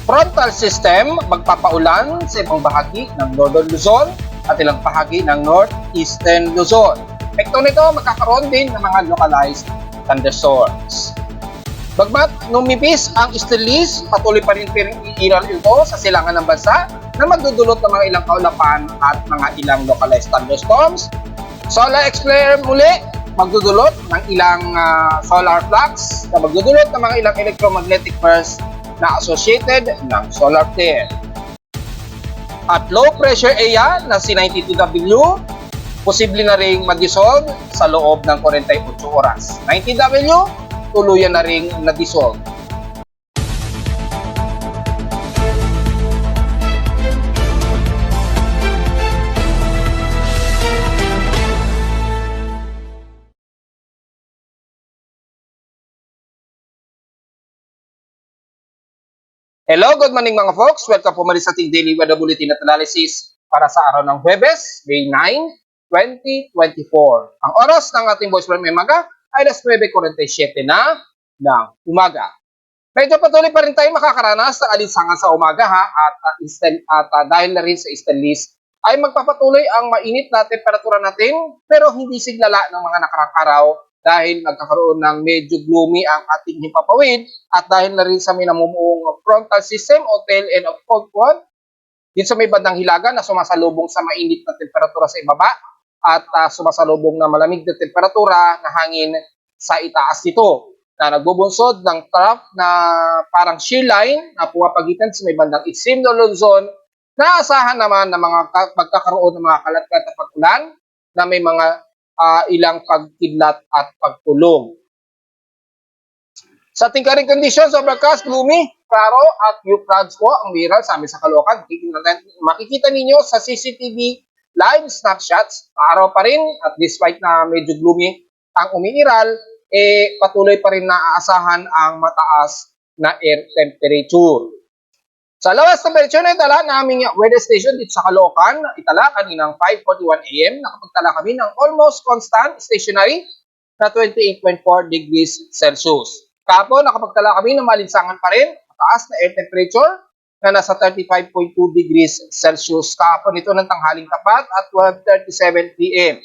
Frontal system, magpapaulan sa ibang bahagi ng Northern Luzon at ilang bahagi ng Northeastern Luzon. Epekto nito, magkakaroon din ng mga localized thunderstorms. Bagmat numipis ang Easterlies, patuloy pa rin iiral ito sa silangan ng bansa na magdudulot ng mga ilang kaulapan at mga ilang localized thunderstorms. Solar flare muli, magdudulot ng ilang solar flux na magdudulot ng mga ilang electromagnetic bursts na associated ng solar flare. At low pressure area na si 92W, posible na ring mag-dissolve sa loob ng 48 oras. 90W, tuluyan na ring na-dissolve. Hello, good morning mga folks. Welcome po muli sa ating daily weather bulletin at analysis para sa araw ng Huwebes, May 9, 2024. Ang oras ng ating voice from umaga ay alas 9:47 na ng umaga. Medyo patuloy pa rin tayo makakaranas ng alinsangan sa umaga at dahil na rin sa Easterlies ay magpapatuloy ang mainit na temperatura natin pero hindi siglala ng mga nakarang araw dahil nagkakaroon ng medyo gloomy ang ating himpapawid at dahil na rin sa may namumuong frontal system o tail end of cold front dito sa may bandang hilaga na sumasalubong sa mainit na temperatura sa ibaba at sumasalubong na malamig na temperatura na hangin sa itaas nito na nagbubunsod ng trough na parang shear line na pumapagitan sa may bandang extreme Luzon na asahan naman ng mga pagkakaroon ng mga kalat-kalat na pag-ulan na may mga ilang pagkidlat at pagtulong. Sa ating current conditions, overcast, gloomy, klaro at few clouds po ang viral sa amin sa Caloocan. Makikita ninyo sa CCTV live snapshots, araw pa rin at despite na medyo gloomy ang umiiral, patuloy pa rin naaasahan ang mataas na air temperature. Sa lowest temperature na itala naming weather station dito sa Caloocan, itala kaninang 5:41 AM, nakapagtala kami ng almost constant stationary na 28.4 degrees Celsius. Kahapon, nakapagtala kami ng malinsangan pa rin, mataas na air temperature na nasa 35.2 degrees Celsius. Kahapon ito ng tanghaling tapat at 12:37 PM.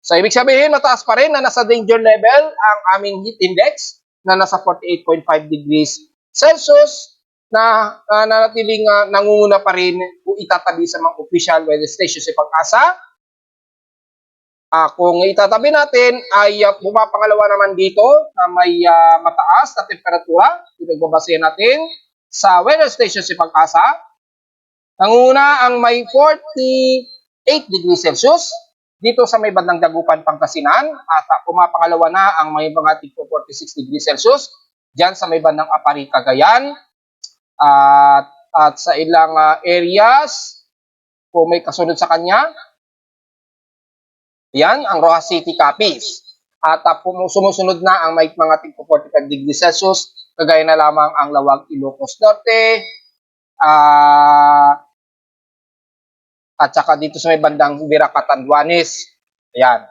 So, ibig sabihin, mataas pa rin na nasa danger level ang aming heat index na nasa 48.5 degrees Celsius na nanatiling nangunguna pa rin kung itatabi sa mga official weather stations sa Pag-asa. Kung itatabi natin ay pumapangalawa naman dito na may mataas na temperatura. Pinagbabasihan natin sa weather station sa Pag-asa. Nangunguna ang may 48 degrees Celsius dito sa may bandang Dagupan, Pangasinan at pumapangalawa na ang may mga tigpo 46 degrees Celsius diyan sa may bandang Apari, Cagayan. At sa ilang areas, kung may kasunod sa kanya, yan, ang Rojas City, Capiz. At sumusunod na ang may mga tigpo 45 degrees Celsius, kagaya na lamang ang Lawag, Ilocos Norte, at saka dito sa may bandang Viraca, Tanduanes. Ayan.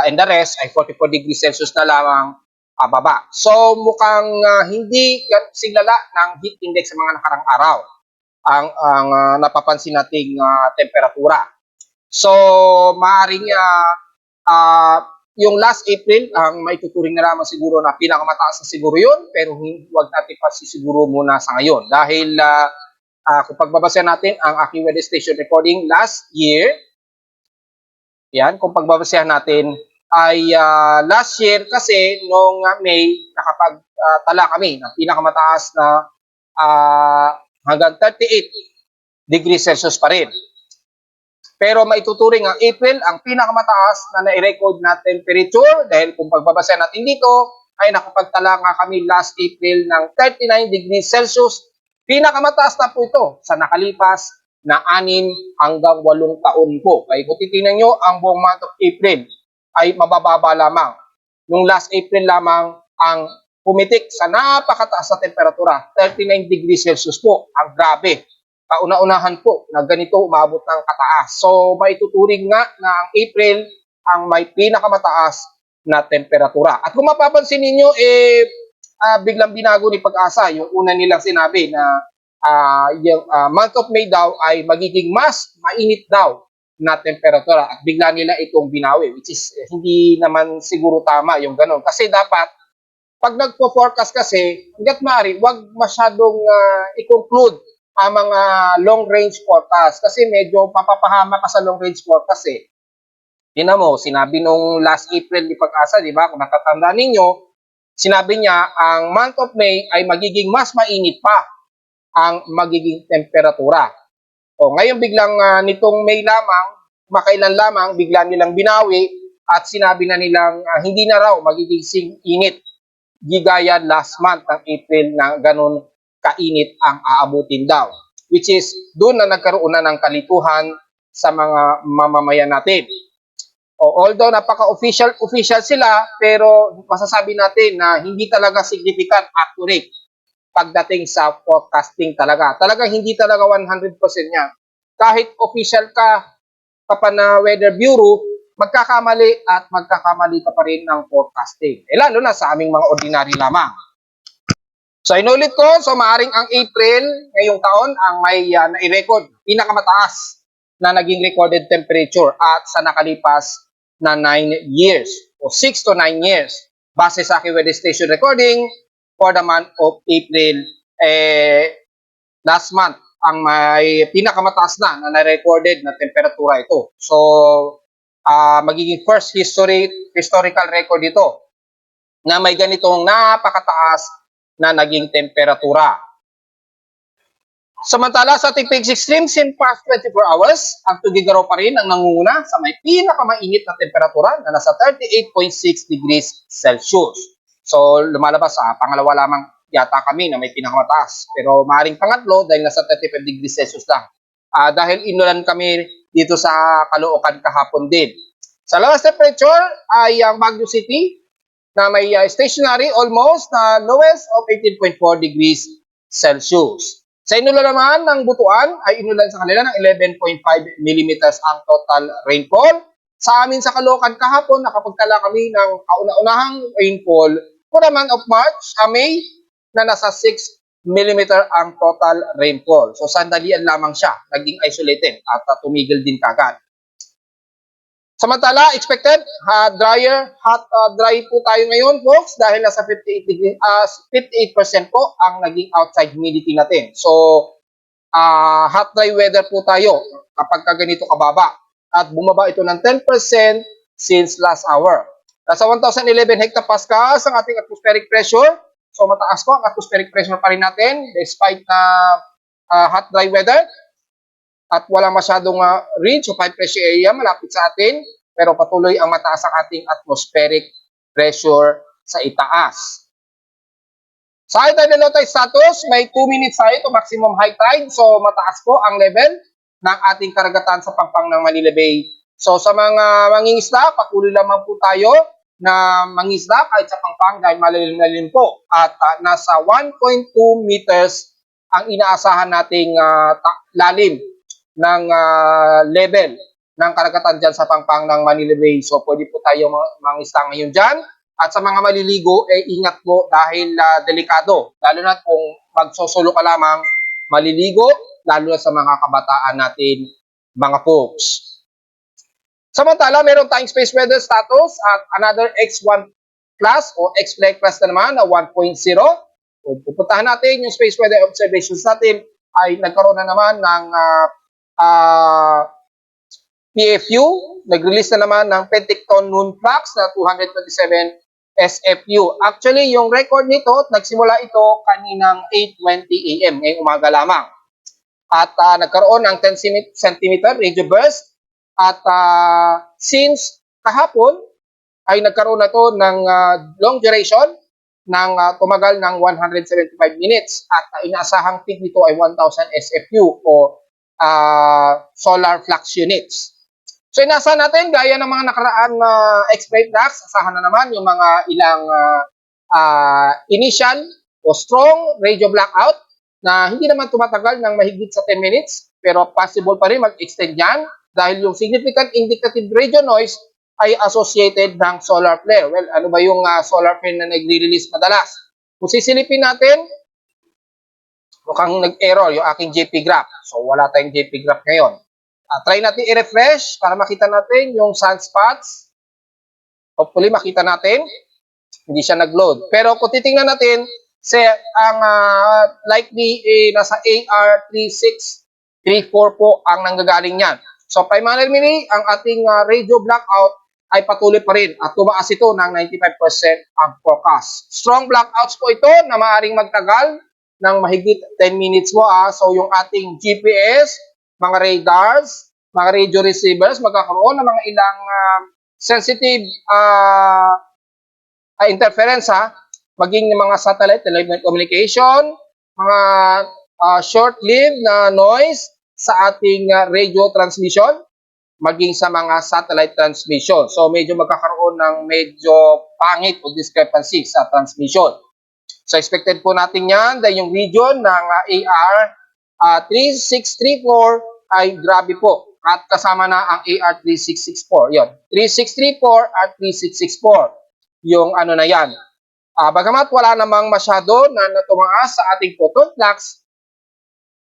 And the rest ay 44 degrees Celsius na lamang baba. So mukhang hindi siglala ng heat index sa mga nakarang araw ang napapansin nating temperatura. So maaring yung last April ang maituturing na lamang siguro na pinakamataas na siguro yun, pero huwag natin pa sisiguro muna sa ngayon dahil kung pagbabasa natin ang aking weather station recording last year, yan, kung pagbabasihan natin ay last year kasi noong May nakapagtala kami ng pinakamataas na hanggang 38 degrees Celsius pa rin. Pero maituturing ang April ang pinakamataas na nai-record na temperature dahil kung pagbabasihan natin dito ay nakapagtala nga kami last April ng 39 degrees Celsius. Pinakamataas na po ito sa nakalipas na 6 hanggang 8 taon po. Kaya kung titingnan nyo ang buong month of April, ay mabababa lamang. Nung last April lamang ang pumitik sa napakataas na temperatura, 39 degrees Celsius po. Ang grabe. Kauna-unahan po na ganito umabot ng kataas. So, maituturing nga na ang April ang may pinakamataas na temperatura. At kung mapapansin ninyo, biglang binago ni Pag-asa yung una nilang sinabi na yung month of May daw ay magiging mas mainit daw na temperatura at bigla nila itong binawi, which is hindi naman siguro tama yung ganun. Kasi dapat pag nagpo-forecast kasi, hangga't maaari, wag masyadong i-conclude ang mga long range forecast kasi medyo papapahama ka sa long range forecast eh. Tingnan mo, sinabi nung last April ni Pag-asa, di ba? Kung natatandaan ninyo, sinabi niya ang month of May ay magiging mas mainit pa ang magiging temperatura. O ngayon biglang nitong May lamang, makailan lamang, bigla nilang binawi at sinabi na nilang hindi na raw magiging init gigaya last month ng April na ganun kainit ang aabutin daw. Which is, doon na nagkaroon na ng kalituhan sa mga mamamayan natin. Although napaka-official sila, pero masasabi natin na hindi talaga significant accurate pagdating sa forecasting talaga. Talagang hindi talaga 100% yan. Kahit official ka pa na Weather Bureau, magkakamali at magkakamali ka pa rin ng forecasting. Lalo na sa aming mga ordinary lamang. So inulit ko, so maaring ang April ngayong taon ang may nai-record pinakamataas na naging recorded temperature at sa nakalipas na 9 years o 6 to 9 years base sa aking weather station recording for the month of April last month ang may pinakamataas na na-recorded na temperatura ito. So magiging first historical record ito na may ganitong napakataas na naging temperatura. Samantala sa ating peak extremes in past 24 hours, ang Tuguegarao pa rin ang nangunguna sa may pinakamainit na temperatura na nasa 38.6 degrees Celsius. So lumalabas sa pangalawa lamang yata kami na may pinakamataas. Pero maaaring pangatlo dahil nasa 35 degrees Celsius lang. Dahil inulan kami dito sa Caloocan kahapon din. Sa lowest temperature ay ang Baguio City na may stationary almost na lowest of 18.4 degrees Celsius. Sa inulan naman ng Butuan ay inulan sa kanila ng 11.5 millimeters ang total rainfall. Sa amin sa Caloocan kahapon, nakapagtala kami ng kauna-unahang rainfall for the month of March, May, na nasa 6 millimeter ang total rainfall. So sandalian lamang siya, naging isolated at tumigil din kagad. Samantala, expected hot dry po tayo ngayon, folks, dahil nasa 58% po ang naging outside humidity natin. So, hot dry weather po tayo kapag ganito kababa. At bumaba ito ng 10% since last hour. Nasa 1,011 hectopascals ang ating atmospheric pressure. So, mataas po ang atmospheric pressure pa rin natin despite na hot dry weather. At walang masyadong ridge o high pressure area malapit sa atin, pero patuloy ang mataas ang ating atmospheric pressure sa itaas. Sa high tide and low tide status, may 2 minutes high to maximum high tide, so mataas po ang level ng ating karagatan sa Pampang ng Manila Bay. So sa mga mangingisda, patuloy lamang po tayo na mangisda kahit sa Pampang dahil malalim po at nasa 1.2 meters ang inaasahan nating lalim ng level ng karagatan dyan sa Pampang ng Manila Bay. So, pwede po tayo mangisda ngayon dyan. At sa mga maliligo, ingat po dahil delikado. Lalo na kung magsosolo ka lamang maliligo, lalo na sa mga kabataan natin, mga folks. Samantala, meron tayong space weather status at another X1 class o X-Flag class na naman na 1.0. So, pupuntahan natin yung space weather observations natin ay nagkaroon na naman ng PFU, nag-release na naman ng Penticton Noon Flux na 227 SFU. Actually, yung record nito, nagsimula ito kaninang 8:20 AM, ngayong umaga lamang. At nagkaroon ng 10 cm radio burst. At since kahapon, ay nagkaroon na ito ng long duration ng tumagal ng 175 minutes. At inaasahang peak nito ay 1,000 SFU o solar flux units. So inaasahan natin, gaya ng mga nakaraan na X-ray flux, asahan na naman yung mga ilang initial o strong radio blackout na hindi naman tumatagal ng mahigit sa 10 minutes, pero possible pa rin mag-extend yan dahil yung significant indicative radio noise ay associated ng solar flare. Well, ano ba yung solar flare na nagre-release madalas? Kung sisilipin natin, mukhang nag-error yung aking JP graph. So, wala tayong JP graph ngayon. Try natin i-refresh para makita natin yung sunspots. Hopefully, makita natin. Hindi siya nag-load. Pero kung titingnan natin, ang likely nasa AR3634 po ang nanggagaling yan. So, primarily, ang ating radio blackout ay patuloy pa rin at tumaas ito ng 95% ang forecast. Strong blackouts po ito na maaaring magtagal ng mahigit 10 minutes po. So, yung ating GPS, mga radars, mga radio receivers, magkakaroon ng mga ilang sensitive interference maging mga satellite telecommunication, mga short-lived na noise sa ating radio transmission, maging sa mga satellite transmission. So medyo magkakaroon ng medyo pangit o discrepancy sa transmission. So expected po natin yan dahil yung region ng AR3634 ay grabe po. At kasama na ang AR3664. Yun. 3634 at 3664. Yung ano na yan. Bagamat wala namang masyado na tumaas sa ating photon flux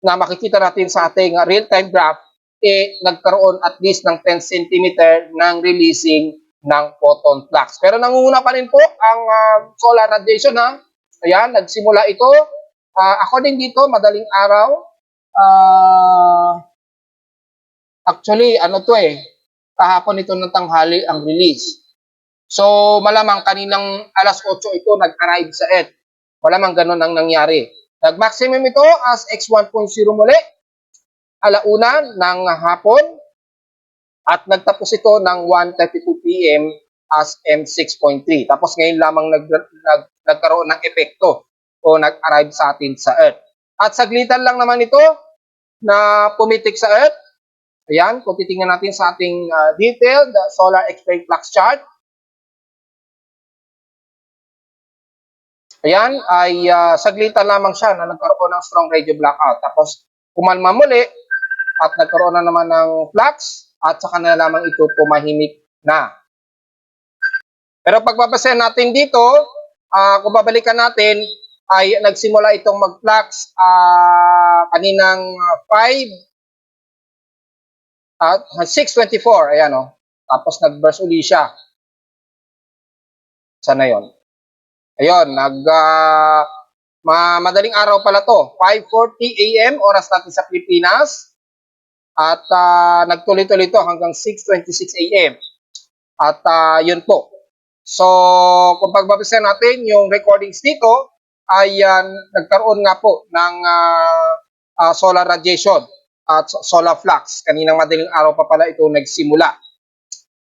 na makikita natin sa ating real-time graph, nagkaroon at least ng 10 cm ng releasing ng photon flux. Pero nangunguna pa rin po ang solar radiation. Ayan, nagsimula ito. According dito, madaling araw. Actually, kahapon ito ng tanghali ang release. So, malamang kaninang alas 8 ito nag-arrive sa Earth. Malamang ganun ang nangyari. Nag-maximum ito as X1.0 muli, alauna ng hapon, at nagtapos ito ng 1:32 p.m. as M6.3. Tapos ngayon lamang nagkaroon ng epekto o nag-arrive sa atin sa Earth. At saglitan lang naman ito na pumitik sa Earth. Ayan, kung titingnan natin sa ating detailed solar X-ray flux chart, ayan, ay saglitan lamang siya na nagkaroon ng strong radio blackout. Tapos, kumalma muli at nagkaroon na naman ng flux at saka na lamang ito tumahimik na. Pero pagbabasehan natin dito, kung babalikan natin, ay nagsimula itong mag-flux kaninang 6:24. Ayan, Tapos nag-burst uli siya. Sana yon. Ayun, madaling araw pala to. 5:40 a.m. oras natin sa Pilipinas. At nagtuloy-tuloy to hanggang 6:26 a.m. At yun po. So, kung pagbabasehan natin yung recordings dito, ay nagkaroon nga po ng solar radiation at solar flux. Kaninang madaling araw pa pala ito nagsimula.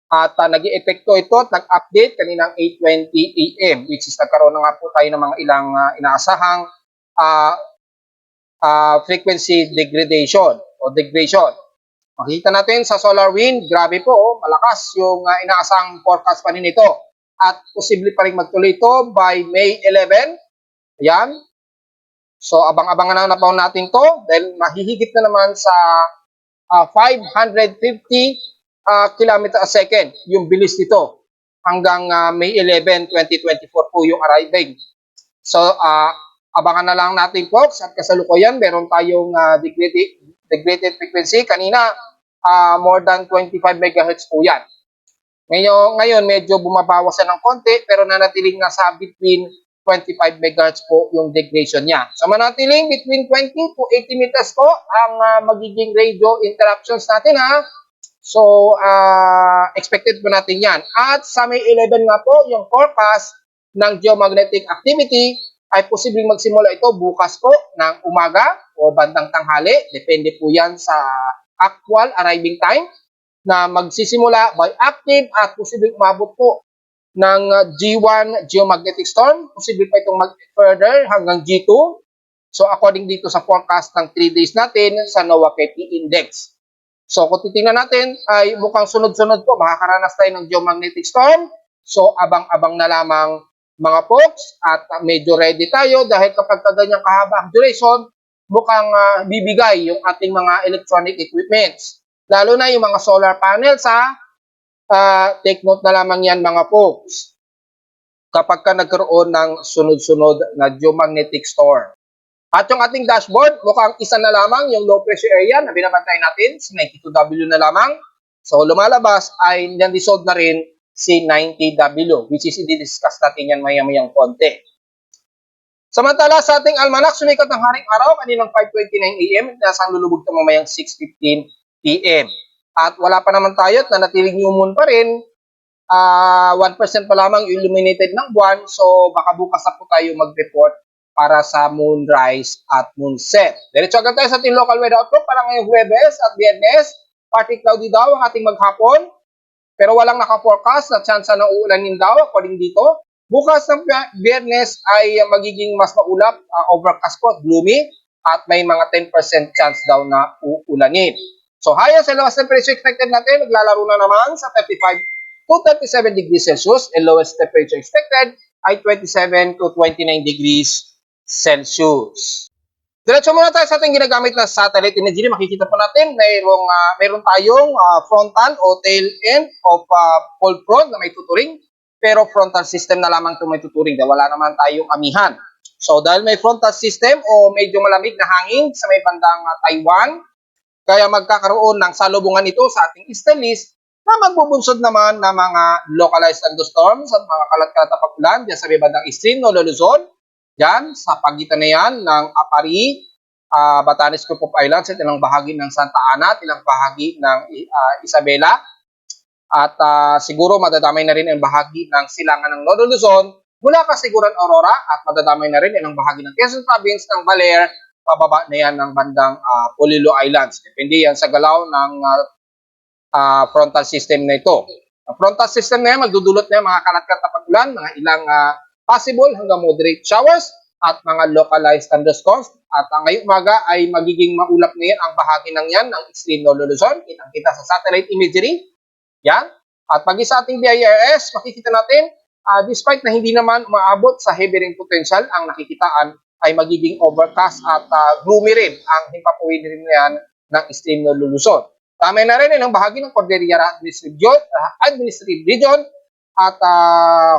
At nag-i-epekto ito at nag-update kaninang 8:20 a.m. which is nagkaroon na nga po tayo ng mga ilang inaasahang frequency degradation o degradation. Makikita natin sa solar wind, grabe po, malakas yung inaasahang forecast pa rin ito. At posible pa rin magtuloy ito by May 11. Ayan. So abang-abangan na po natin to dahil mahihigit na naman sa 550 kilometer a second yung bilis nito hanggang May 11, 2024 po yung arriving. So, abangan na lang natin folks at kasalukuyan meron tayong degraded frequency. Kanina, more than 25 MHz po yan. Ngayon medyo bumabawas ng konti pero nanatiling nasa between 25 MHz po yung degradation niya. So, manatiling between 20 to 80 meters po ang magiging radio interruptions natin So, expected po natin yan. At sa May 11 nga po, yung forecast ng geomagnetic activity ay posibleng magsimula ito bukas po ng umaga o bandang tanghali. Depende po yan sa actual arriving time na magsisimula by active at posibleng umabot po ng G1 geomagnetic storm. Posible pa itong mag-further hanggang G2. So, according dito sa forecast ng 3 days natin sa NOAA KP Index. So, kung titingnan natin, ay mukhang sunod-sunod po, makakaranas tayo ng geomagnetic storm. So, abang-abang na lamang mga folks at medyo ready tayo dahil kapag kaganyang kahaba ang duration, mukhang bibigay yung ating mga electronic equipments. Lalo na yung mga solar panels, take note na lamang yan mga folks. kapag ka nagkaroon ng sunod-sunod na geomagnetic storm. At yung ating dashboard, mukhang isa na lamang yung low pressure area na binabantay natin, si 92W na lamang. So lumalabas ay nan-dissolve na rin si 90W, which is i-discuss natin yan maya-mayang konti. Samantala sa ating almanac, sumikat ng haring araw kaninang 5:29 AM, nasang lulubog ito mamayang 6:15 PM. At wala pa naman tayo at nanatiling new moon pa rin. 1% pa lamang illuminated ng buwan, so baka bukas na po tayo mag-report para sa moonrise at moonset. Diretso agad tayo sa ating local weather outlook para ngayong Huwebes at Biyernes. Partly cloudy daw ang ating maghapon, pero walang naka-forecast na tsansa ng uulanin daw according dito. Bukas ng Biyernes ay magiging mas maulap, overcast po, gloomy, at may mga 10% chance daw na uulanin. So highest and lowest temperature expected natin, naglalaro na naman sa 35 to 37 degrees Celsius, and lowest temperature expected ay 27 to 29 degrees Celsius. Diretso muna tayo sa ating ginagamit na satellite imagery. Makikita po natin mayroon tayong frontal o tail end of cold front na may tuturing, pero frontal system na lamang ito may tuturing dahil wala naman tayong amihan. So dahil may frontal system o medyo malamig na hangin sa may bandang Taiwan, kaya magkakaroon ng salubungan ito sa ating eastern list na magbubunsod naman ng mga localized thunderstorms at mga kalat-kalat na pag-ulan dyan sa may bandang extreme no Luzon. Diyan, sa pagitan na yan ng Apari, Batanes Group of Islands at ilang bahagi ng Santa Ana at ilang bahagi ng Isabela. At siguro madadamay na rin ang bahagi ng silangan ng Nodo Luzon mula Kasiguran Aurora at madadamay na rin ang bahagi ng Quezon Province ng Baler, pababa na yan ng bandang Polillo Islands. Depende yan sa galaw ng frontal system na ito. Ang frontal system na yan, magdudulot na yan mga kalat-kalat na pag-ulan, mga ilang possible hanggang moderate showers at mga localized thunderstorms. At ngayong umaga ay magiging maulap na yan ang bahagi ng yan ng extreme Nolo Luzon. Kitang-kita sa satellite imagery. Yan. At pag sa ating BIRS, makikita natin, despite na hindi naman maabot sa heavy rain potential, ang nakikitaan ay magiging overcast at gloomy rin ang himpapawid rin yan ng extreme Nolo Luzon. Tama na rin ang bahagi ng Cordillera Administrative Region. At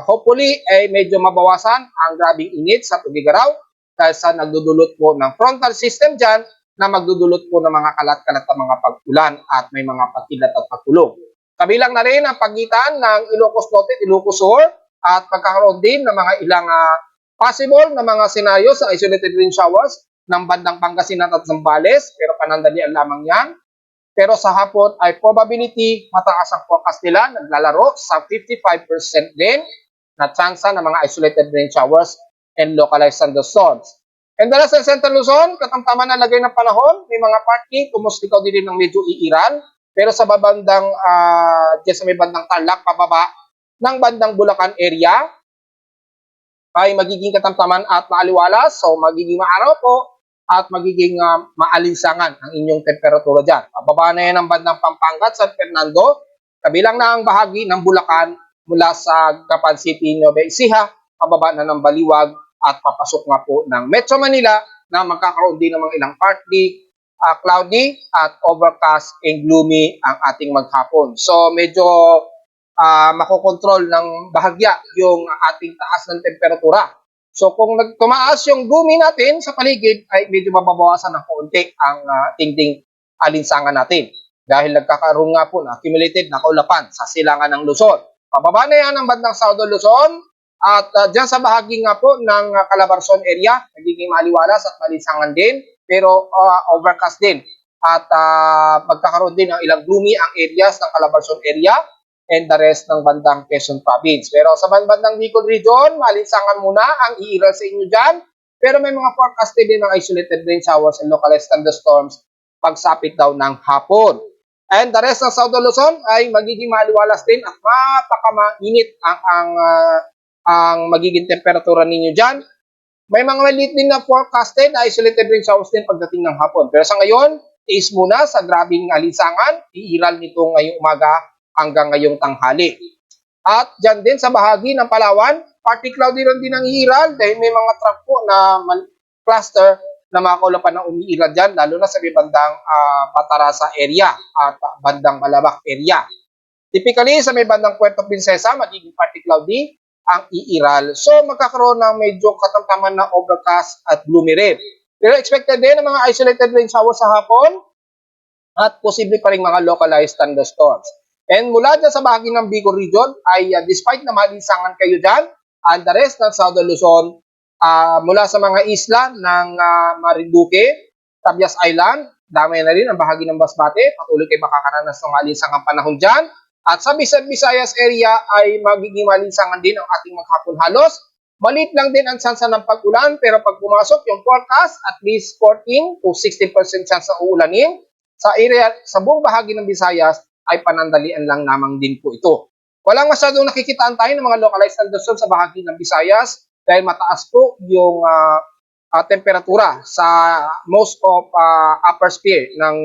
hopefully ay medyo mabawasan ang grabing init sa Tugigaraw dahil sa nagdudulot po ng frontal system dyan na magdudulot po ng mga kalat-kalat na mga pag-ulan at may mga pagkilat at pagkulong. Kabilang na rin ang pagitan ng Ilocos Norte, Ilocos Sur at pagkakaroon din ng mga ilang possible na mga senaryo sa isolated rain showers ng bandang Pangasinan at Zambales, pero panandalian lamang yan. Pero sa hapon ay probability, mataas ang forecast nila, naglalaro sa 55% din na tsansa ng mga isolated rain showers and localized thunderstorms. And the rest ng Central Luzon, katamtaman na lagay ng panahon, may mga partly, kumustikaw din ng medyo iiran, pero sa babandang, sa may bandang Tarlac, pababa ng bandang Bulacan area, ay magiging katamtaman at maaliwalas, so magiging maaraw po, at magiging maalinsangan ang inyong temperatura dyan. Pababa na yan ang bandang Pampanga at San Fernando, kabilang na ang bahagi ng Bulacan mula sa Gapan City, Nueva Ecija, pababa na ng Baliwag at papasok nga po ng Metro Manila na magkakaroon din ng mga ilang partly cloudy at overcast and gloomy ang ating maghapon. So medyo makokontrol ng bahagya yung ating taas ng temperatura. So kung tumaas yung gloomy natin sa paligid ay medyo mababawasan ng konti ang tingting alinsangan natin. Dahil nagkakaroon nga po na accumulated na kaulapan sa silangan ng Luzon. Pababa na yan ang bandang Southern Luzon at dyan sa bahagi nga po ng Calabarzon area, nagiging maliwalas at malinsangan din pero overcast din. At magkakaroon din ng ilang gloomy ang areas ng Calabarzon area and the rest ng bandang Quezon Province. Pero sa bandang Bicol Region, malinsangan muna ang iiral sa inyo dyan. Pero may mga forecasted din ng isolated rain showers and localized thunderstorms pagsapit daw ng hapon. And the rest ng Southern Luzon ay magiging maliwalas din at mapakamainit ang magiging temperatura ninyo dyan. May mga maliit din na forecasted na isolated rain showers din pagdating ng hapon. Pero sa ngayon, is muna sa grabing alinsangan, iiral nito ngayong umaga hanggang ngayong tanghali. At dyan din sa bahagi ng Palawan, partly cloudy rin din ang iiral dahil may mga truck po na cluster na mga kaulapan na umiiral dyan, lalo na sa bandang Patarasa area at bandang Balabac area. Typically, sa may bandang Puerto Princesa, magiging partly cloudy ang iiral. So magkakaroon ng medyo katamtaman na overcast at gloomy rin. Pero expected din ng mga isolated rain showers sa hapon at posible pa rin mga localized thunderstorms. And mula dyan sa bahagi ng Bicol region ay despite na malinsangan kayo dyan, and the rest ng Southern Luzon, mula sa mga isla ng Marinduque, Tabias Island, dami na rin ang bahagi ng Basbate, patuloy kayo makakaranas ng malinsangang panahon dyan. At sa Visayas area ay magiging malinsangan din ang ating maghapon halos. Maliit lang din ang tsansa ng pag-ulan pero pag pumasok yung forecast, at least 14 to 16% chance na uulanin. Sa area, sa buong bahagi ng Visayas ay panandalian lang lamang din po ito. Walang masyadong nakikitaan tayo ng mga localized thunderstorms sa bahagi ng Visayas dahil mataas po yung temperatura sa most of upper sphere ng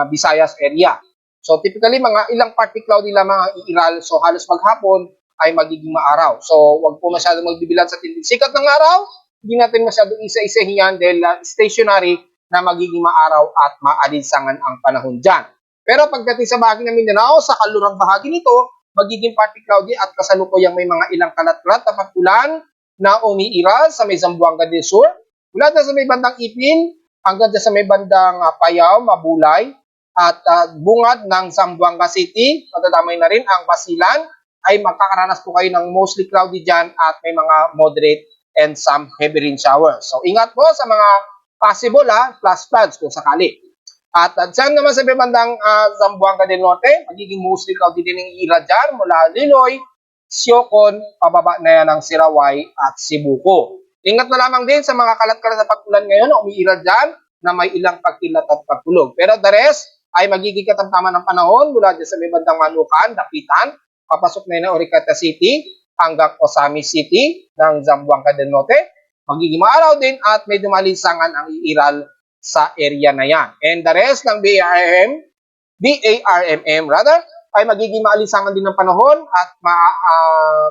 Visayas area. So typically mga ilang partly cloudy lamang ang iiral, so halos maghapon ay magiging maaraw. So wag po masyadong magbibilad sa tinding sikat ng araw, hindi natin masyadong isa-isahin yan dahil stationary na magiging maaraw at maalinsangan ang panahon dyan. Pero pagdating sa bahagi ng Mindanao, sa kalurang bahagi nito, magiging partly cloudy at kasalukuyang may mga ilang kalat-kalat na pag-ulan na umiiral sa may Zamboanga del Sur, mula sa may bandang Ipin hanggang sa may bandang Payao, Mabulay, at bungad ng Zamboanga City, matadamay na rin ang Basilan, ay makakaranas po kayo ng mostly cloudy dyan at may mga moderate and some heavy rain showers. So ingat po sa mga possible flash floods kung sakali. At dyan naman sa may bandang Zamboanga del Norte, magiging mostly cloudy din ang iiral dyan mula Liloy, Siocon, pababa na yan ng Siraway at Sibuco. Ingat na lamang din sa mga kalat-kalat na pag-ulan ngayon na umiiral dyan na may ilang pagkilat at pagkulog. Pero the rest ay magiging katamtaman ng panahon mula dyan sa may bandang Manukan, Dapitan, papasok na yun ng Oricata City hanggang Osamis City ng Zamboanga del Norte. Magiging maaraw din at medyo malinsangan ang iiral sa area na yan. And the rest ng BARMM rather, ay magiging maalinsangan din ng panahon at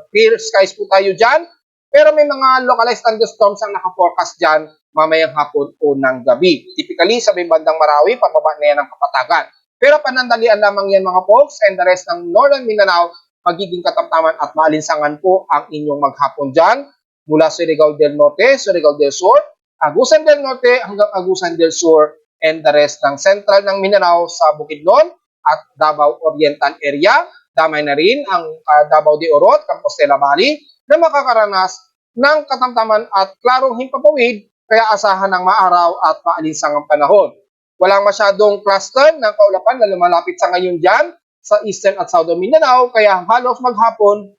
clear skies po tayo dyan. Pero may mga localized thunderstorms ang naka-forecast dyan mamayang hapon o ng gabi. Typically, sa may bandang Marawi, pababa na yan ang Kapatagan. Pero panandalian lamang yan mga folks, and the rest ng Northern Mindanao, magiging katamtaman at maalinsangan po ang inyong maghapon dyan mula Surigao del Norte, Surigao del Sur, Agusan del Norte hanggang Agusan del Sur, and the rest ng Central ng Mindanao sa Bukidnon at Davao Oriental area. Damay na rin ang Davao de Oro at Compostela Valley na makakaranas ng katamtaman at klarong himpapawid, kaya asahan ng maaraw at maalinsangang panahon. Walang masyadong cluster ng kaulapan na lumalapit sa ngayon dyan sa Eastern at Southern Mindanao, kaya halos maghapon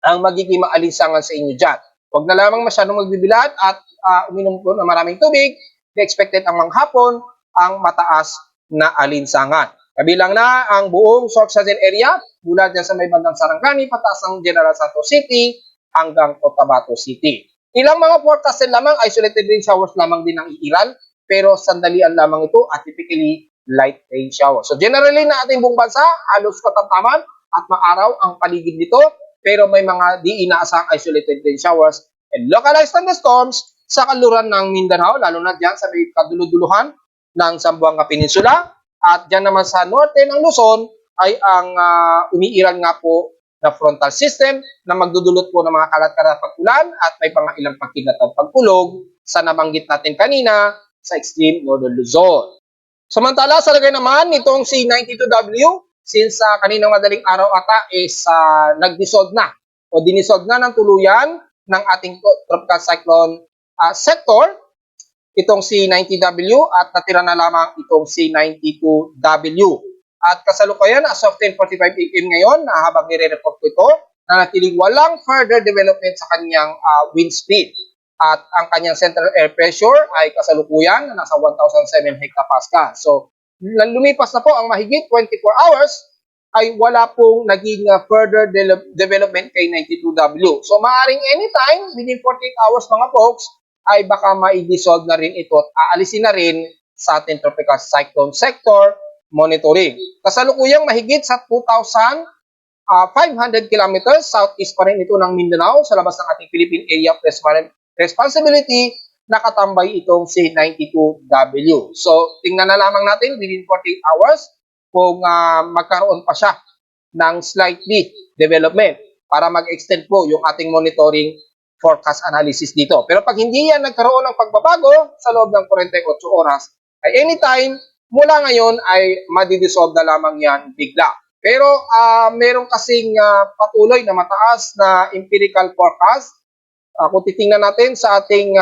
ang magiging maalinsangan sa inyo dyan. Huwag na lamang masyadong magbibilad at uminom po ng maraming tubig. Expected ang maghapon ang mataas na alinsangan. Kabilang na ang buong South Southern area mula dyan sa may bandang Sarangani, pataas ng General Santos City hanggang Cotabato City. Ilang mga forecasted lamang, isolated rain showers lamang din ang iiral, pero sandalian lamang ito at typically light rain showers. So generally na ating buong bansa, halos katamtaman at maaraw ang paligid nito, pero may mga di inaasang isolated rain showers and localized thunderstorms sa kaluran ng Mindanao, lalo na dyan sa may kaduluduluhan ng Zamboanga Peninsula. At dyan naman sa norte ng Luzon ay ang umiiral nga po na frontal system na magdudulot po ng mga kalat-kalat pag-ulan at may pangailang pagkilat at pagkulog sa nabanggit natin kanina sa extreme northern Luzon. Samantala, sa lagay naman nitong si 92W, since kaninang madaling araw ata is nag-dissolve na o dinisolve na ng tuluyan ng ating tropical cyclone sector, itong si 90W at natira na lamang itong si 92W. At kasalukuyan, as of 10:45 AM ngayon, habang nire-report ko ito, na natiling walang further development sa kanyang wind speed. At ang kanyang central air pressure ay kasalukuyan na nasa 1,007 hectopascal. So, lumipas na po ang mahigit 24 hours, ay wala pong naging further development kay 92W. So, maaaring anytime, within 48 hours mga folks, ay baka ma-dissolve na rin ito at aalisin na rin sa ating tropical cyclone sector monitoring. Kasalukuyang mahigit sa 2,500 kilometers southeast pa rin ito ng Mindanao sa labas ng ating Philippine Area of Responsibility, nakatambay itong si 92W. So, tingnan na lamang natin within 48 hours kung magkaroon pa siya ng slightly development. para mag-extend po yung ating monitoring forecast analysis dito. Pero pag hindi yan nagkaroon ng pagbabago sa loob ng 48 oras, ay anytime mula ngayon ay madidissolve na lamang yan bigla. Pero meron kasing patuloy na mataas na empirical forecast. Kung titingnan natin sa ating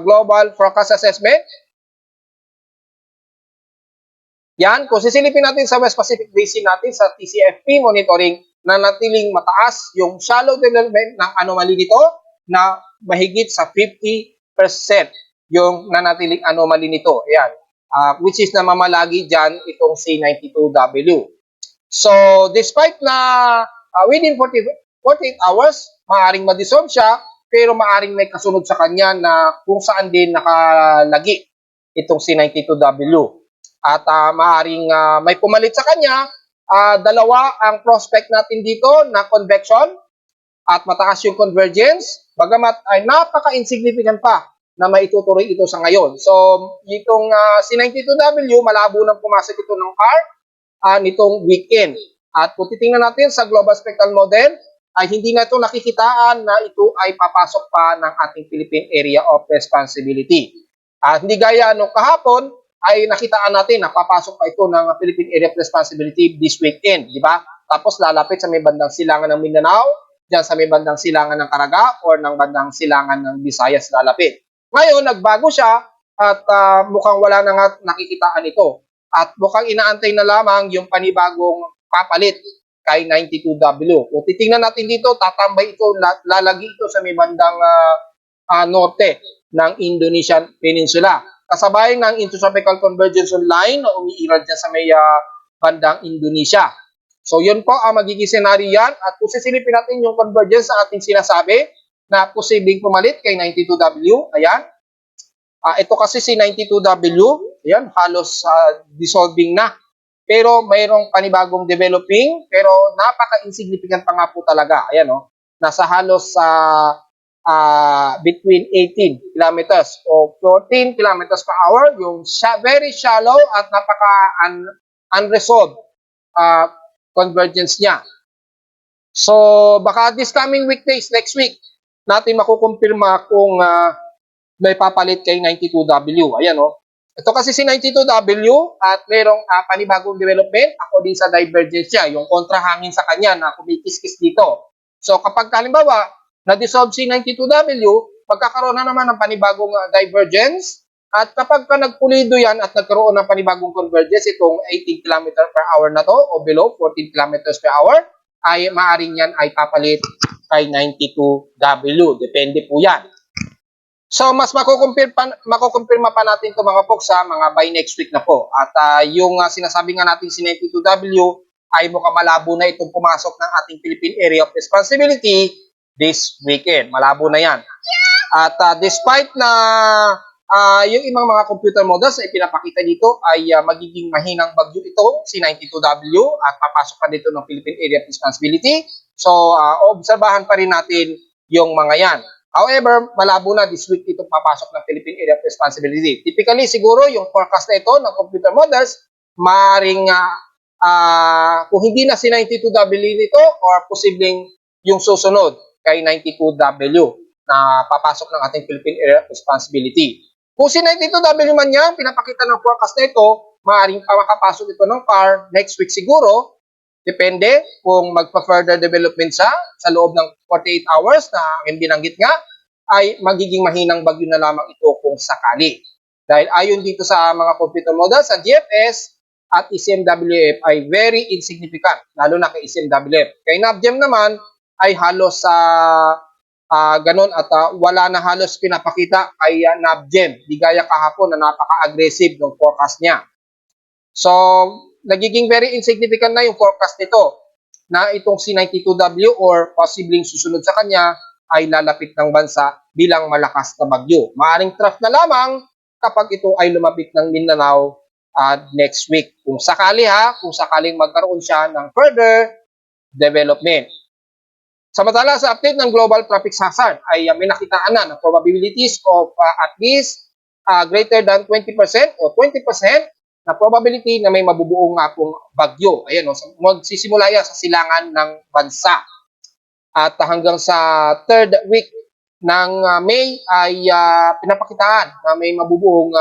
global forecast assessment, yan, kung sisilipin natin sa West Pacific Basin natin sa TCFP monitoring, na natiling mataas yung shallow development ng anomaly nito na mahigit sa 50% yung nanatiling anomaly nito. Ayan. Which is namamalagi dyan itong C92W. So, despite na within 48 hours, maaring madissolve siya, pero maaring may kasunod sa kanya na kung saan din nakalagi itong C92W. At maaring may pumalit sa kanya. Dalawa ang prospect natin dito na convection at mataas yung convergence, bagamat ay napaka-insignificant pa na maitutuloy ito sa ngayon. So, itong C92W, malabo nang pumasok ito ng R nitong weekend. At kung titingnan natin sa Global Spectral Model, ay hindi na ito nakikitaan na ito ay papasok pa ng ating Philippine Area of Responsibility. At hindi gaya nung kahapon, ay nakitaan natin na papasok pa ito ng Philippine Area of Responsibility this weekend, di ba? Tapos lalapit sa may bandang silangan ng Mindanao, dyan sa may bandang silangan ng Caraga, or ng bandang silangan ng Visayas lalapit. Ngayon, nagbago siya at mukhang wala na nga nakikitaan ito. At mukhang inaantay na lamang yung panibagong papalit kay 92W. Kung titingnan natin dito, tatambay ito, lalagi ito sa may bandang norte ng Indonesian Peninsula. Kasabay ng Intertropical Convergence Line na umiiral dyan sa may bandang Indonesia. So yun po ang magiging senaryo yan. At kung sisilipin natin yung convergence sa ating sinasabi na posibleng pumalit kay 92W, ayan. Ito kasi si 92W, ayan, halos dissolving na. Pero mayroong panibagong developing, pero napaka-insignificant pa nga po talaga. Ayan, oh, nasa halos between 18 kilometers o 14 kilometers per hour, yung very shallow at napaka-unresolved convergence niya. So, baka this coming weekdays, next week, natin makukumpirma kung may papalit kay 92W. Ayan, oh. Ito kasi si 92W at merong panibagong development ako din sa divergence niya, yung kontrahangin sa kanya na kumikiskis dito. So, kapag halimbawa, na-dissolve si 92W, magkakaroon na naman ng panibagong divergence. At kapag nagpulido yan at nagkaroon ng panibagong convergence, itong 18 km per hour na to o below 14 km per hour, ay maaring yan ay papalit kay 92W. Depende po yan. So, mas makukumpirma pa natin ito mga folks sa mga by next week na po. At yung sinasabi nga natin si 92W ay mukhang malabo na itong pumasok ng ating Philippine Area of Responsibility this weekend. Malabo na yan. At despite na yung ibang mga computer models ay pinapakita dito ay magiging mahinang bagyo ito, si 92W, at papasok pa dito ng Philippine Area of Responsibility. So, obserbahan pa rin natin yung mga yan. However, malabo na this week itong papasok ng Philippine Area of Responsibility. Typically, siguro yung forecast na ito ng computer models, maaaring kung hindi na si 92W nito or posibleng yung susunod kay 92W na papasok ng ating Philippine Area of Responsibility. Kung si 92W man yan, pinapakita ng forecast na ito, maaaring pa makapasok ito ng CAR next week siguro. Depende kung magpa-further development siya sa loob ng 48 hours na ang binanggit nga, ay magiging mahinang bagyo na lamang ito kung sakali. Dahil ayon dito sa mga computer models, sa GFS at ECMWF ay very insignificant, lalo na kay ECMWF. Kay NAVGEM naman ay halos ganun at wala na halos pinapakita kay NAVGEM. Di gaya kahapon na napaka-aggressive ng forecast niya. So, nagiging very insignificant na yung forecast nito na itong C92W or posibleng susunod sa kanya ay lalapit ng bansa bilang malakas na bagyo. Maaring trough na lamang kapag ito ay lumapit ng Mindanao next week. Kung sakali kung sakaling magkaroon siya ng further development. Samantala sa update ng Global Tropics Hazard ay may nakitaan na probabilities of at least greater than 20% o 20% na probability na may mabubuong nga pong bagyo. Ayan, magsisimula yan sa silangan ng bansa. At hanggang sa third week ng May ay pinapakitaan na may mabubuong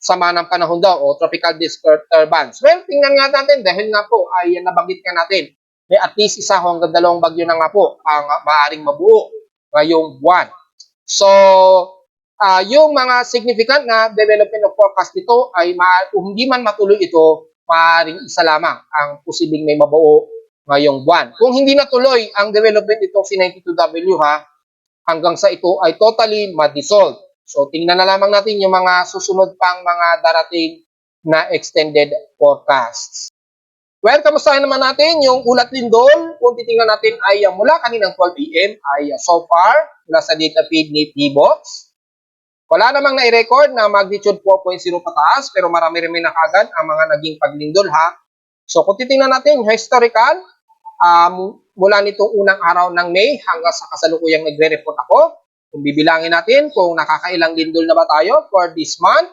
sama ng panahon daw o tropical disturbance. Well, tingnan nga natin dahil nga po ay nabanggit nga natin may at least isa hanggang dalawang bagyo na nga po ang maaaring mabuo ngayong buwan. So, yung mga significant na development of forecast nito ay kung hindi man matuloy ito, maaaring isa lamang ang posibleng may mabuo ngayong buwan. Kung hindi natuloy ang development nito si 92W hanggang sa ito ay totally ma-dissolve. So, tingnan na lamang natin yung mga susunod pang mga darating na extended forecasts. Well, kamustahin naman natin yung ulat lindol. Kung titingnan natin ay mula kaninang 12 AM ay so far mula sa data feed ni PBOX. Wala namang nai-record na magnitude 4.0 pataas pero marami rin nakagad ang mga naging paglindol ha. So kung titingnan natin yung historical, mula nitong unang araw ng May hanggang sa kasalukuyang nagre-report ako, kung bibilangin natin kung nakakailang lindol na ba tayo for this month,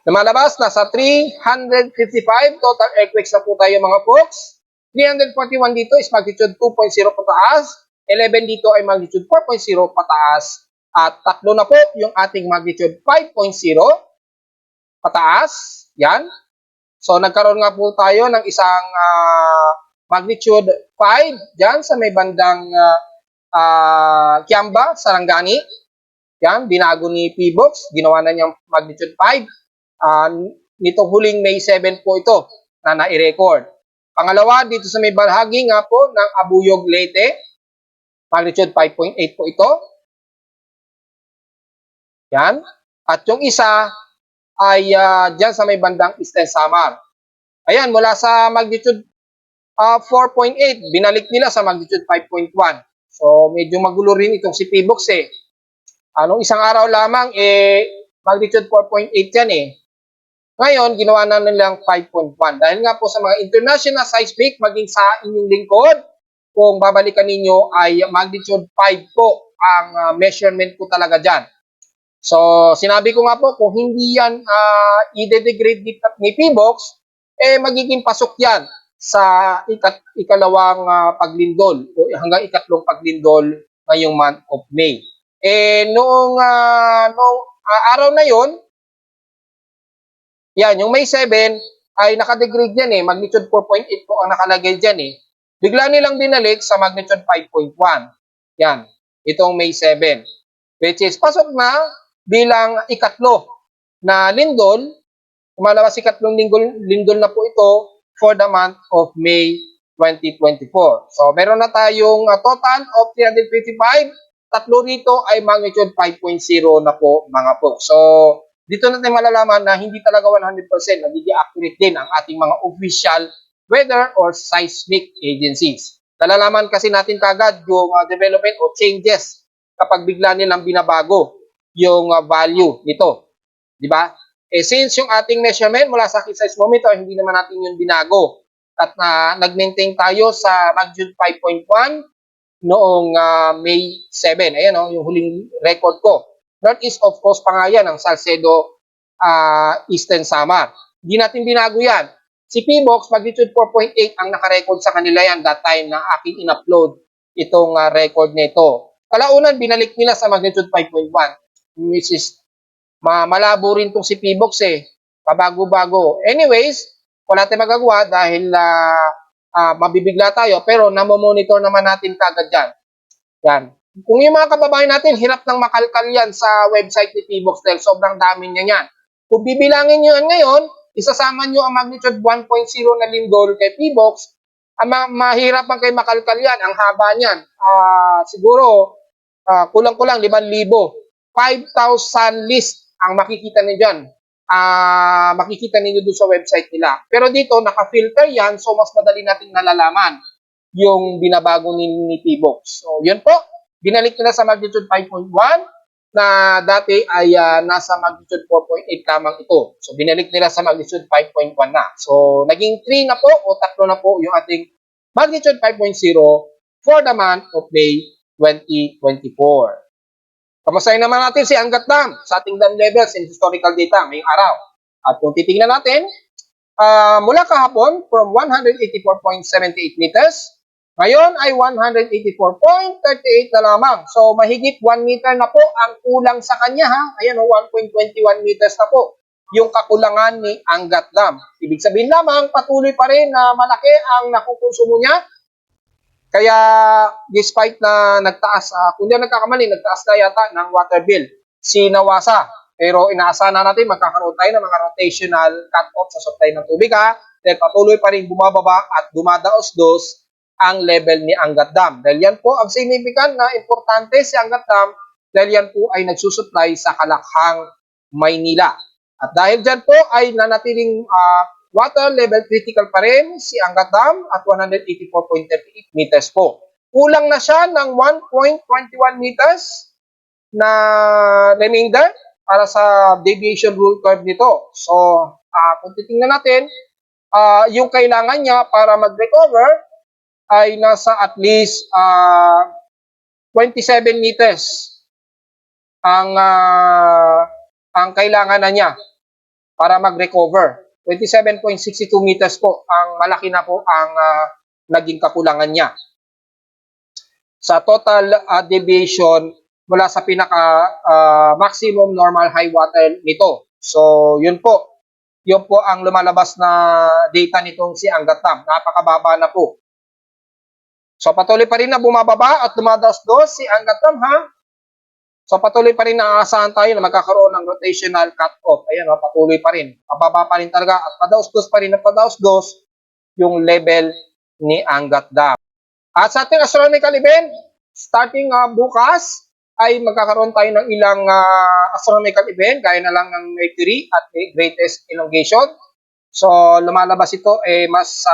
lumalabas na sa 355 total earthquakes na po tayo mga folks. 341 dito is magnitude 2.0 pataas, 11 dito ay magnitude 4.0 pataas, at tatlo na po yung ating magnitude 5.0 pataas. Yan. So nagkaroon nga po tayo ng isang magnitude 5 dyan sa may bandang Kiamba, Sarangani. Yan, binago ni PBOX, ginawa na niyang magnitude 5. Nitong huling May 7 po ito na nai-record. Pangalawa, dito sa may bahagi nga po ng Abuyog, Leyte, magnitude 5.8 po ito. Yan. At yung isa ay dyan sa may bandang Eastern Samar. Ayan, mula sa magnitude 4.8, binalik nila sa magnitude 5.1. So, medyo magulo rin itong si PBOX eh. Anong isang araw lamang, magnitude 4.8 yan eh. Ngayon, ginawa na nilang 5.1. Dahil nga po sa mga international seismic, maging sa inyong lingkod, kung babalikan ninyo ay magnitude 5 po ang measurement po talaga dyan. So, sinabi ko nga po, kung hindi yan i-degrade ni PBOX, magiging pasok yan sa ikalawang paglindol o hanggang ikatlong paglindol ngayong month of May. Noong araw na yon, yan, yung May 7 ay nakadegrade yan eh. Magnitude 4.8 po ang nakalagay dyan eh. Bigla nilang binalik sa magnitude 5.1. Yan, itong May 7. Which is pasok na bilang ikatlo na lindol. Lumalabas ikatlong lindol na po ito for the month of May 2024. So, meron na tayong total of 355. Tatlo rito ay magnitude 5.0 na po mga po. So, dito natin malalaman na hindi talaga 100% nagiging accurate din ang ating mga official weather or seismic agencies. Nalalaman kasi natin kagad yung development o changes kapag bigla nilang binabago yung value nito. Di ba? Since yung ating measurement mula sa seismometer, hindi naman natin yun binago. At nag-maintain tayo sa magnitude 5.1 noong May 7. Ayan yung huling record ko. Northeast of coast pa nga yan, ang Salcedo, Eastern Samar. Hindi natin binago yan. Si PBOX, magnitude 4.8 ang nakarecord sa kanila yan that time na aking in-upload itong record nito. Kalaunan, binalik nila sa magnitude 5.1, which is malabo rin itong si PBOX eh. Pabago-bago. Anyways, wala tayong magagawa dahil mabibigla tayo, pero namomonitor naman natin kagad yan. Yan. Kung yung mga kababayan natin, hirap nang makalkal yan sa website ni PBOX dahil sobrang dami niya yan. Kung bibilangin nyo yan ngayon, isasama nyo ang magnitude 1.0 na lindol kay PBOX, mahirapan kayo makalkal yan. Ang haba niyan. Siguro, kulang-kulang 5,000. 5,000 list ang makikita niyo dyan. Makikita ninyo doon sa website nila. Pero dito, naka-filter yan, so mas madali nating nalalaman yung binabago ni PBOX. So, yun po. Binalik nila sa magnitude 5.1 na dati ay nasa magnitude 4.8 lamang ito. So, binalik nila sa magnitude 5.1 na. So, naging 3 na po o 3 na po yung ating magnitude 5.0 for the month of May 2024. Kamustahin naman natin si Angat Dam sa ating dam levels and historical data ngayong araw. At kung titingnan natin, Mula kahapon from 184.78 meters, ngayon ay 184.38 na lamang. So mahigit 1 meter na po ang kulang sa kanya ha. Ayan 1.21 meters na po yung kakulangan ni Angat Dam. Ibig sabihin lamang patuloy pa rin na malaki ang nakukonsumo niya. Kaya despite na nagtaas, kung di nagkakamali, nagtaas na yata ng water bill si Nawasa. Pero inaasahan na natin magkakaroon tayo ng mga rotational cut-off sa supply ng tubig ha. Dahil patuloy pa rin bumababa at dumadaos-dos ang level ni Angat Dam. Dahil yan po ang significant na importante si Angat Dam dahil yan po ay nagsusupply sa Kalakhang, Maynila. At dahil dyan po ay nanatiling water level critical pa rin si Angat Dam at 184.38 meters po. Kulang na siya ng 1.21 meters na remainder para sa deviation rule curve nito. So, kung titingnan natin, yung kailangan niya para mag-recover ay nasa at least 27 meters ang kailangan na niya para mag-recover. 27.62 meters po ang malaki na po ang naging kakulangan niya. Sa total deviation mula sa pinaka maximum normal high water nito. So, yun po. Yun po ang lumalabas na data nitong si Angat Dam. Napakababa na po. So, patuloy pa rin na bumababa at dumadaos-dos si Angat Dam ha. So, patuloy pa rin na aasahan tayo na magkakaroon ng rotational cut-off. Ayan, patuloy pa rin. Pababa pa rin talaga at padaos-dos pa rin na padaos-dos yung level ni Angat Dam. At sa ating astronomical event, starting bukas, ay magkakaroon tayo ng ilang astronomical event, gaya na lang ng Mercury at greatest elongation. So, lumalabas ito, mas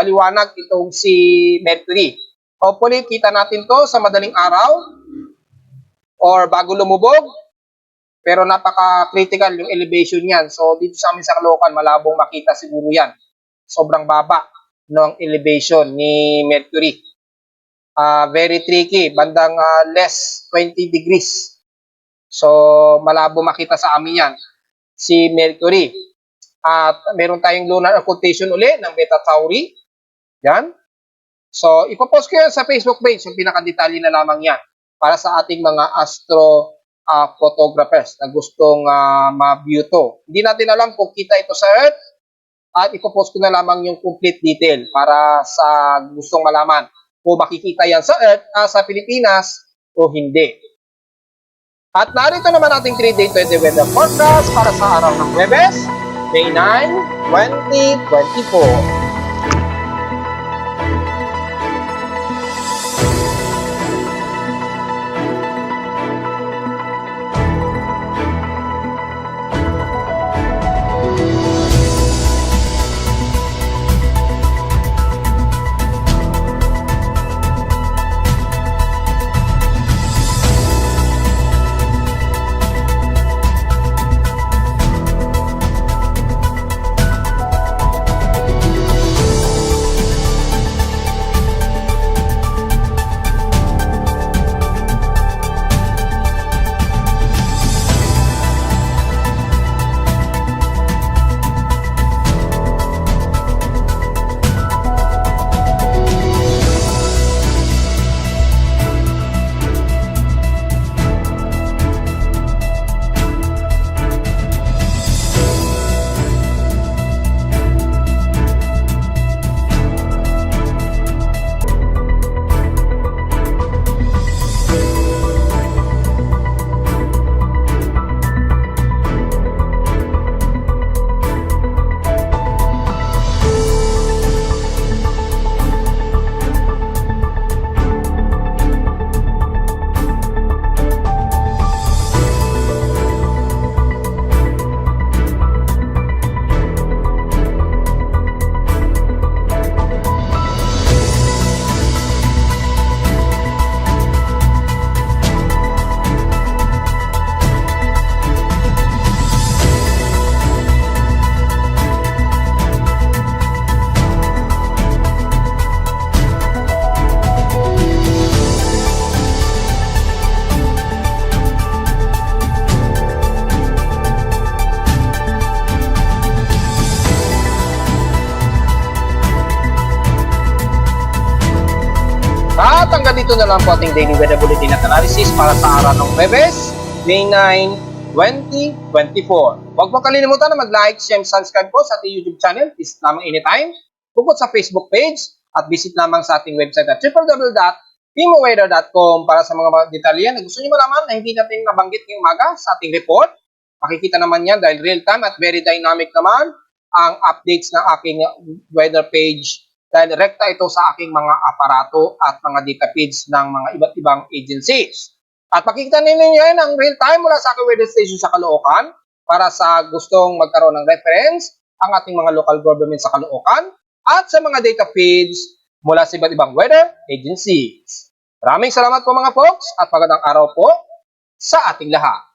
maliwanag itong si Mercury. Hopefully, kita natin to sa madaling araw or bago lumubog, pero napaka-critical yung elevation niyan. So, dito sa amin sa Caloocan, malabong makita siguro yan. Sobrang baba ng elevation ni Mercury. Very tricky, bandang less 20 degrees. So, malabo makita sa amin yan, si Mercury. At meron tayong lunar occultation uli ng Beta Tauri. Yan. So, ipopost ko yan sa Facebook page, yung pinakadetalye na lamang yan, para sa ating mga astro photographers na gustong ma-view to. Hindi natin alam kung kita ito sa Earth at ipopost ko na lamang yung complete detail para sa gustong malaman kung makikita yan sa Earth, sa Pilipinas o hindi. At narito naman ating 3-day 20 weather forecast para sa araw ng Huwebes, May 9, 2024. ito na lang po ating daily weather bulletin at analysis para sa araw ng Huwebes, May 9, 2024. Huwag mo kalilimutan na mag-like, share, subscribe po sa ating YouTube channel. Visit lamang anytime. Bukod sa Facebook page at visit lamang sa ating website at www.pimoweather.com para sa mga detalye na gusto niyo malaman na hindi natin nabanggit ngayong umaga sa ating report. Makikita naman yan dahil real-time at very dynamic naman ang updates ng aking weather page dahil direkta ito sa aking mga aparato at mga data feeds ng mga iba't ibang agencies. At makikita ninyo yan ang real-time mula sa aking weather station sa Caloocan para sa gustong magkaroon ng reference ang ating mga local government sa Caloocan at sa mga data feeds mula sa iba't ibang weather agencies. Maraming salamat po mga folks at magandang araw po sa ating lahat.